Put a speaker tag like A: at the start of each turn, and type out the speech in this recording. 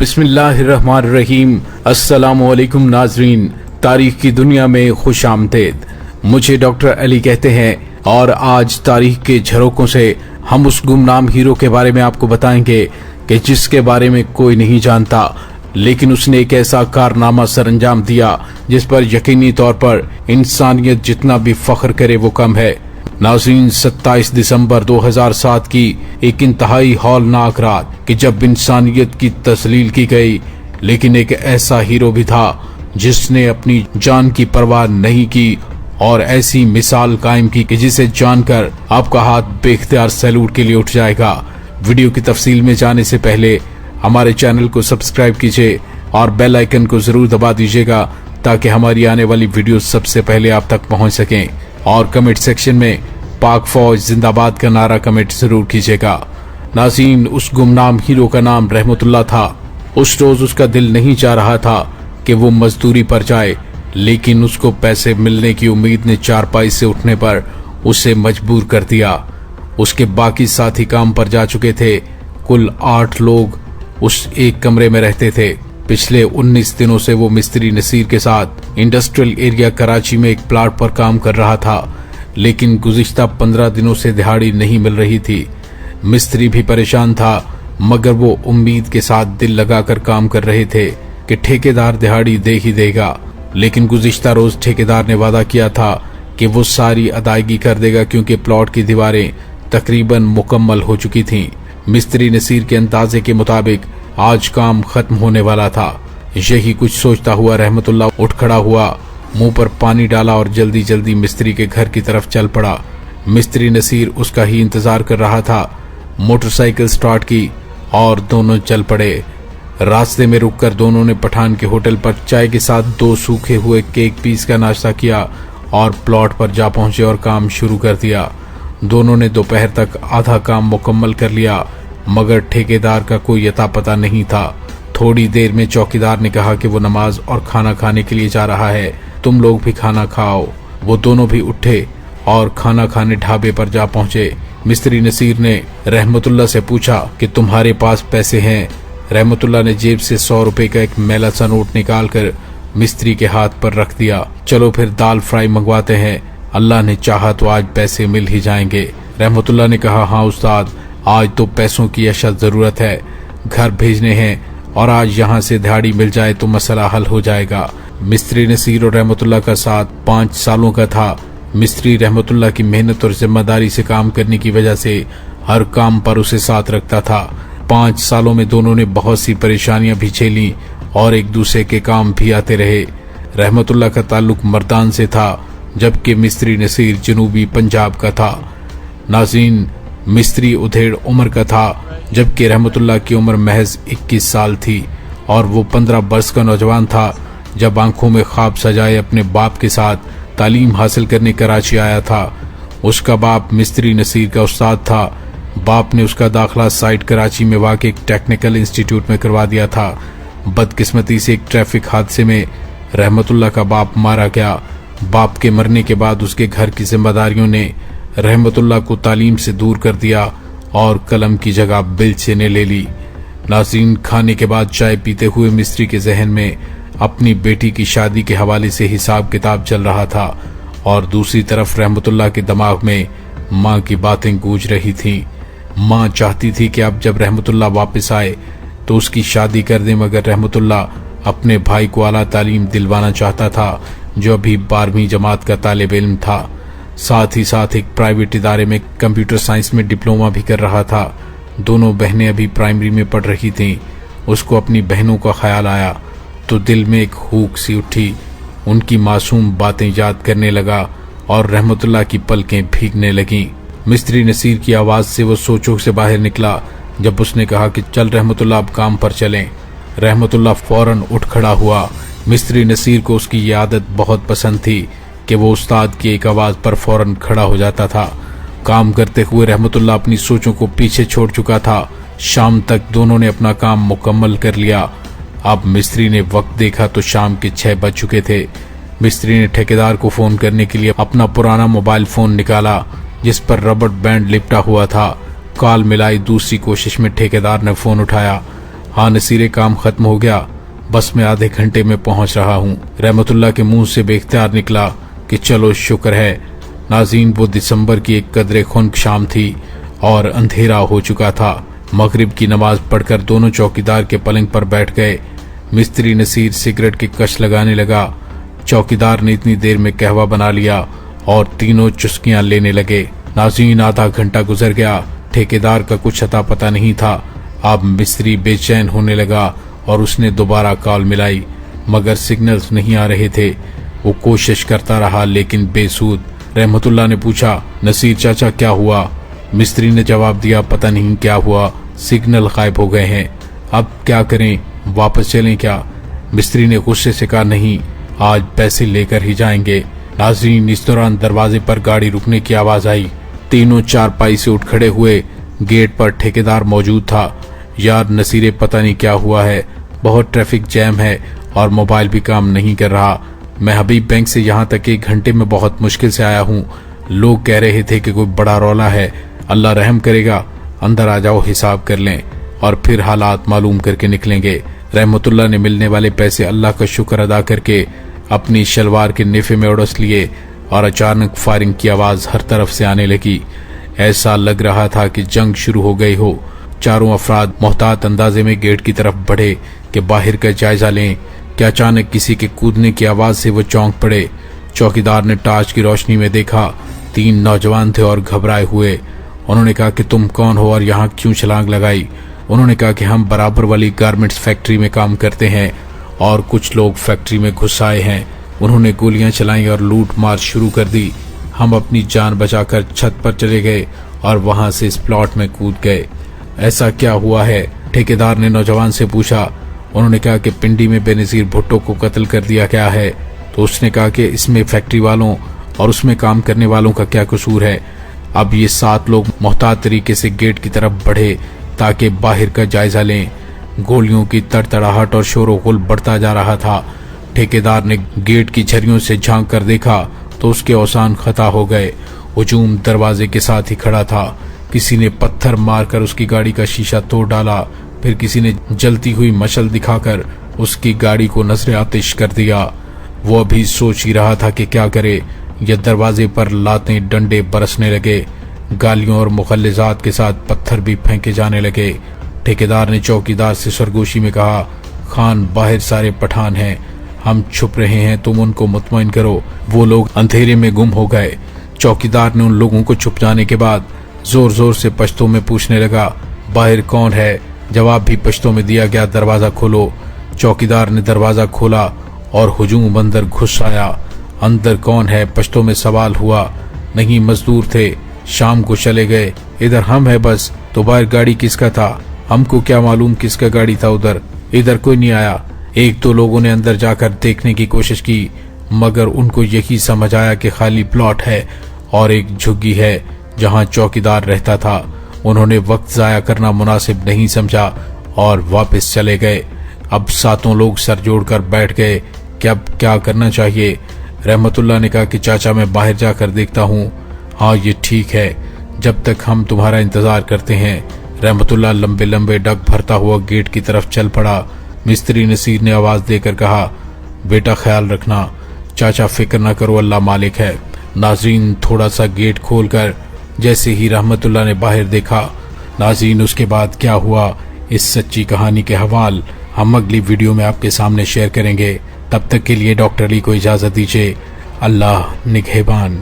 A: बिस्मिल्लाहिर्रहमानिर्रहीम। अस्सलामुअलैकुम नाजरीन, तारीख की दुनिया में खुश आमदेद। मुझे डॉक्टर अली कहते हैं और आज तारीख के झरोकों से हम उस गुमनाम हीरो के बारे में आपको बताएंगे कि जिसके बारे में कोई नहीं जानता, लेकिन उसने एक ऐसा कारनामा सरअंजाम दिया जिस पर यकीनी तौर पर इंसानियत जितना भी फख्र करे वो कम है। नाज़रीन, 27 दिसंबर 2007 की एक इंतहाई हौलनाक रात कि जब इंसानियत की तस्लील की गई, लेकिन एक ऐसा हीरो भी था जिसने अपनी जान की परवाह नहीं की और ऐसी मिसाल कायम की कि जिसे जानकर आपका हाथ बेख्तियार सैल्यूट के लिए उठ जाएगा। वीडियो की तफसील में जाने से पहले हमारे चैनल को सब्सक्राइब कीजिए और बेल आइकन को जरूर दबा दीजिएगा ताकि हमारी आने वाली वीडियो सबसे पहले आप तक पहुंच सकें। और कमेंट सेक्शन में पाक फौज जिंदाबाद का नारा कमेंट जरूर कीजिएगा। नाज़रीन, उस गुमनाम हीरो का नाम रहमतुल्लाह था। उस रोज उसका दिल नहीं चाह रहा था कि वो मजदूरी पर जाए, लेकिन उसको पैसे मिलने की उम्मीद ने चारपाई से उठने पर उसे मजबूर कर दिया। उसके बाकी साथी काम पर जा चुके थे। कुल 8 लोग उस एक कमरे में रहते थे। पिछले 19 दिनों से वो मिस्त्री नसीर के साथ इंडस्ट्रियल एरिया कराची में एक प्लाट पर काम कर रहा था, लेकिन गुज़िश्ता 15 दिनों से दिहाड़ी नहीं मिल रही थी। मिस्त्री भी परेशान था, मगर वो उम्मीद के साथ दिल लगाकर काम कर रहे थे कि ठेकेदार दिहाड़ी दे ही देगा। लेकिन गुज़िश्ता रोज ठेकेदार ने वादा किया था कि वो सारी अदायगी कर देगा क्योंकि प्लॉट की दीवारें तकरीबन मुकम्मल हो चुकी थीं। मिस्त्री नसीर के अंदाजे के मुताबिक आज काम खत्म होने वाला था। यही कुछ सोचता हुआ रहमतुल्लाह उठ खड़ा हुआ, मुंह पर पानी डाला और जल्दी जल्दी मिस्त्री के घर की तरफ चल पड़ा। मिस्त्री नसीर उसका ही इंतजार कर रहा था। मोटरसाइकिल स्टार्ट की और दोनों चल पड़े। रास्ते में रुककर दोनों ने पठान के होटल पर चाय के साथ 2 सूखे हुए केक पीस का नाश्ता किया और प्लॉट पर जा पहुंचे और काम शुरू कर दिया। दोनों ने दोपहर तक आधा काम मुकम्मल कर लिया, मगर ठेकेदार का कोई अता पता नहीं था। थोड़ी देर में चौकीदार ने कहा कि वो नमाज और खाना खाने के लिए जा रहा है, तुम लोग भी खाना खाओ। वो दोनों भी उठे और खाना खाने ढाबे पर जा पहुंचे। मिस्त्री नसीर ने रहमतुल्लाह से पूछा कि तुम्हारे पास पैसे हैं? रहमतुल्लाह ने जेब से 100 रुपए का एक मैला सा नोट निकालकर मिस्त्री के हाथ पर रख दिया। चलो फिर दाल फ्राई मंगवाते हैं, अल्लाह ने चाहा तो आज पैसे मिल ही जाएंगे। रहमतुल्लाह ने कहा, हाँ उस्ताद, आज तो पैसों की अशद जरूरत है, घर भेजने हैं और आज यहाँ से दिहाड़ी मिल जाए तो मसला हल हो जाएगा। मिस्त्री नसीर और रहमतुल्लाह का साथ 5 सालों का था। मिस्त्री रहमतुल्लाह की मेहनत और जिम्मेदारी से काम करने की वजह से हर काम पर उसे साथ रखता था। 5 सालों में दोनों ने बहुत सी परेशानियां भी झेली और एक दूसरे के काम भी आते रहे। रहमतुल्लाह का ताल्लुक मर्दान से था, जबकि मिस्त्री नसीर जनूबी पंजाब का था। नाज़रीन, मिस्त्री उधेड़ उम्र का था, जबकि रहमतुल्लाह की उम्र महज 21 साल थी और वो 15 बरस का नौजवान था जब आंखों में ख्वाब सजाए अपने बाप के साथ तालीम हासिल करने कराची आया था। उसका बाप मिस्त्री नसीर का उस्ताद था। बाप ने उसका दाखिला साइट कराची में वाक़ एक टेक्निकल इंस्टीट्यूट में करवा दिया था। बदकिस्मती से एक ट्रैफिक हादसे में रहमतुल्लाह का बाप मारा गया। बाप के मरने के बाद उसके घर की जिम्मेदारियों ने रहमतुल्लाह को तालीम से दूर कर दिया और कलम की जगह बेलचे ने ले ली। नाज़रीन, खाने के बाद चाय पीते हुए मिस्त्री के जहन में अपनी बेटी की शादी के हवाले से हिसाब किताब चल रहा था और दूसरी तरफ रहमतुल्लाह के दिमाग में माँ की बातें गूंज रही थीं। माँ चाहती थी कि अब जब रहमतुल्लाह वापस आए तो उसकी शादी कर दे, मगर रहमतुल्लाह अपने भाई को आला तालीम दिलवाना चाहता था जो अभी 12वीं जमात का तालिब इल्म था। साथ ही साथ एक प्राइवेट इदारे में कंप्यूटर साइंस में डिप्लोमा भी कर रहा था। दोनों बहनें अभी प्राइमरी में पढ़ रही थीं। उसको अपनी बहनों का ख्याल आया तो दिल में एक हूक सी उठी। उनकी मासूम बातें याद करने लगा और रहमतुल्लाह की पलकें भीगने लगीं। मिस्त्री नसीर की आवाज से वो सोचों से बाहर निकला जब उसने कहा कि चल रहमतुल्लाह, अब काम पर चलें। रहमतुल्लाह फौरन उठ खड़ा हुआ। मिस्त्री नसीर को उसकी ये आदत बहुत पसंद थी कि वो उस्ताद की एक आवाज पर फौरन खड़ा हो जाता था। काम करते हुए रहमतुल्लाह अपनी सोचों को पीछे छोड़ चुका था। शाम तक दोनों ने अपना काम मुकम्मल कर लिया। अब मिस्त्री ने वक्त देखा तो शाम के 6 बज चुके थे। मिस्त्री ने ठेकेदार को फोन करने के लिए अपना पुराना मोबाइल फोन निकाला जिस पर रबड़ बैंड लिपटा हुआ था। कॉल मिलाई। दूसरी कोशिश में ठेकेदार ने फोन उठाया। हाँ नसीरे, काम खत्म हो गया, बस मैं आधे घंटे में पहुंच रहा हूँ। रहमतुल्लाह के मुंह से बेख्तियार निकला कि चलो शुक्र है। नाज़रीन, वो दिसंबर की एक कदरे खुनक शाम थी और अंधेरा हो चुका था। मगरिब की नमाज पढ़कर दोनों चौकीदार के पलंग पर बैठ गए। मिस्त्री नसीर सिगरेट की कश लगाने लगा। चौकीदार ने इतनी देर में कहवा बना लिया और तीनों चुस्कियां लेने लगे। नाज़रीन, आधा घंटा गुजर गया, ठेकेदार का कुछ अता पता नहीं था। अब मिस्त्री बेचैन होने लगा और उसने दोबारा कॉल मिलाई, मगर सिग्नल्स नहीं आ रहे थे। वो कोशिश करता रहा लेकिन बेसूद। रहमतुल्लाह ने पूछा, नसीर चाचा क्या हुआ? मिस्त्री ने जवाब दिया, पता नहीं क्या हुआ, सिग्नल गायब हो गए हैं। अब क्या करें, वापस चलें क्या? मिस्त्री ने गुस्से से कहा, नहीं, आज पैसे लेकर ही जाएंगे। नाज़रीन, इस दौरान दरवाजे पर गाड़ी रुकने की आवाज आई। तीनों चारपाई से उठ खड़े हुए। गेट पर ठेकेदार मौजूद था। यार नसीरे, पता नहीं क्या हुआ है, बहुत ट्रैफिक जैम है और मोबाइल भी काम नहीं कर रहा। मैं हबीब बैंक से यहाँ तक 1 घंटे में बहुत मुश्किल से आया हूँ। लोग कह रहे थे कि कोई बड़ा रौला है, अल्लाह रहम करेगा, अंदर आ जाओ, हिसाब कर लें और फिर हालात मालूम करके निकलेंगे। रहमतुल्लाह ने मिलने वाले पैसे अल्लाह का शुक्र अदा करके अपनी शलवार के नेफे में उड़स लिए और अचानक फायरिंग की आवाज हर तरफ से आने लगी। ऐसा लग रहा था कि जंग शुरू हो गई हो। चारों अफराद मोहतात अंदाजे में गेट की तरफ बढ़े कि बाहर का जायजा लें कि अचानक किसी के कूदने की आवाज से वो चौंक पड़े। चौकीदार ने टार्च की रोशनी में देखा 3 नौजवान थे और घबराए हुए। उन्होंने कहा कि तुम कौन हो और यहाँ क्यों छलांग लगाई? उन्होंने कहा कि हम बराबर वाली गारमेंट्स फैक्ट्री में काम करते हैं और कुछ लोग फैक्ट्री में घुस आए हैं। उन्होंने गोलियां चलाई और लूट मार शुरू कर दी। हम अपनी जान बचाकर छत पर चले गए और वहां से इस प्लॉट में कूद गए। ऐसा क्या हुआ है? ठेकेदार ने नौजवान से पूछा। उन्होंने कहा कि पिंडी में बेनजीर भुट्टो को कत्ल कर दिया गया है। तो उसने कहा कि इसमें फैक्ट्री वालों और उसमें काम करने वालों का क्या कसूर है? अब ये 7 लोग मोहतात तरीके से गेट की तरफ बढ़े ताकि बाहर का जायजा लें। गोलियों की तड़तड़ाहट और शोर-ओ-गुल बढ़ता जा रहा था। ठेकेदार ने गेट की झरियों से झांक कर देखा तो उसके औसान खता हो गए। हुजूम दरवाजे के साथ ही खड़ा था। किसी ने पत्थर मारकर उसकी गाड़ी का शीशा तोड़ डाला, फिर किसी ने जलती हुई मशल दिखाकर उसकी गाड़ी को नजर आतिश कर दिया। वो अभी सोच ही रहा था कि क्या करे, यह दरवाजे पर लातें डंडे बरसने लगे। गालियों और मुखल्लिजात के साथ पत्थर भी फेंके जाने लगे। ठेकेदार ने चौकीदार से सरगोशी में कहा, खान, बाहर सारे पठान हैं, हम छुप रहे हैं, तुम उनको मुतमईन करो। वो लोग अंधेरे में गुम हो गए। चौकीदार ने उन लोगों को छुप जाने के बाद जोर जोर से पश्तो में पूछने लगा, बाहर कौन है? जवाब भी पश्तो में दिया गया, दरवाजा खोलो। चौकीदार ने दरवाजा खोला और हुजूम अंदर घुस आया। अंदर कौन है? पश्तो में सवाल हुआ। नहीं, मजदूर थे, शाम को चले गए। इधर हम है बस। तो बाहर गाड़ी किसका था? हमको क्या मालूम किसका गाड़ी था उधर? इधर कोई नहीं आया। 1-2 लोगों ने अंदर जाकर देखने की कोशिश की, मगर उनको यही समझ आया कि खाली प्लॉट है और एक झुग्गी है जहां चौकीदार रहता था। उन्होंने वक्त जाया करना मुनासिब नहीं समझा और वापस चले गए। अब 7 लोग सर जोड़कर बैठ गए कि अब क्या करना चाहिए। रहमतुल्लाह ने कहा कि चाचा, मैं बाहर जाकर देखता हूँ। हाँ, ये ठीक है, जब तक हम तुम्हारा इंतजार करते हैं। रहमतुल्लाह लंबे लंबे डग भरता हुआ गेट की तरफ चल पड़ा। मिस्त्री नसीर ने आवाज देकर कहा, बेटा ख्याल रखना। चाचा, फिक्र न करो, अल्लाह मालिक है। नाज़रीन, थोड़ा सा गेट खोलकर जैसे ही रहमतुल्लाह ने बाहर देखा, नाज़रीन उसके बाद क्या हुआ, इस सच्ची कहानी के हवाल हम अगली वीडियो में आपके सामने शेयर करेंगे। तब तक के लिए डॉक्टर अली को इजाजत दीजिए। अल्लाह निगहबान।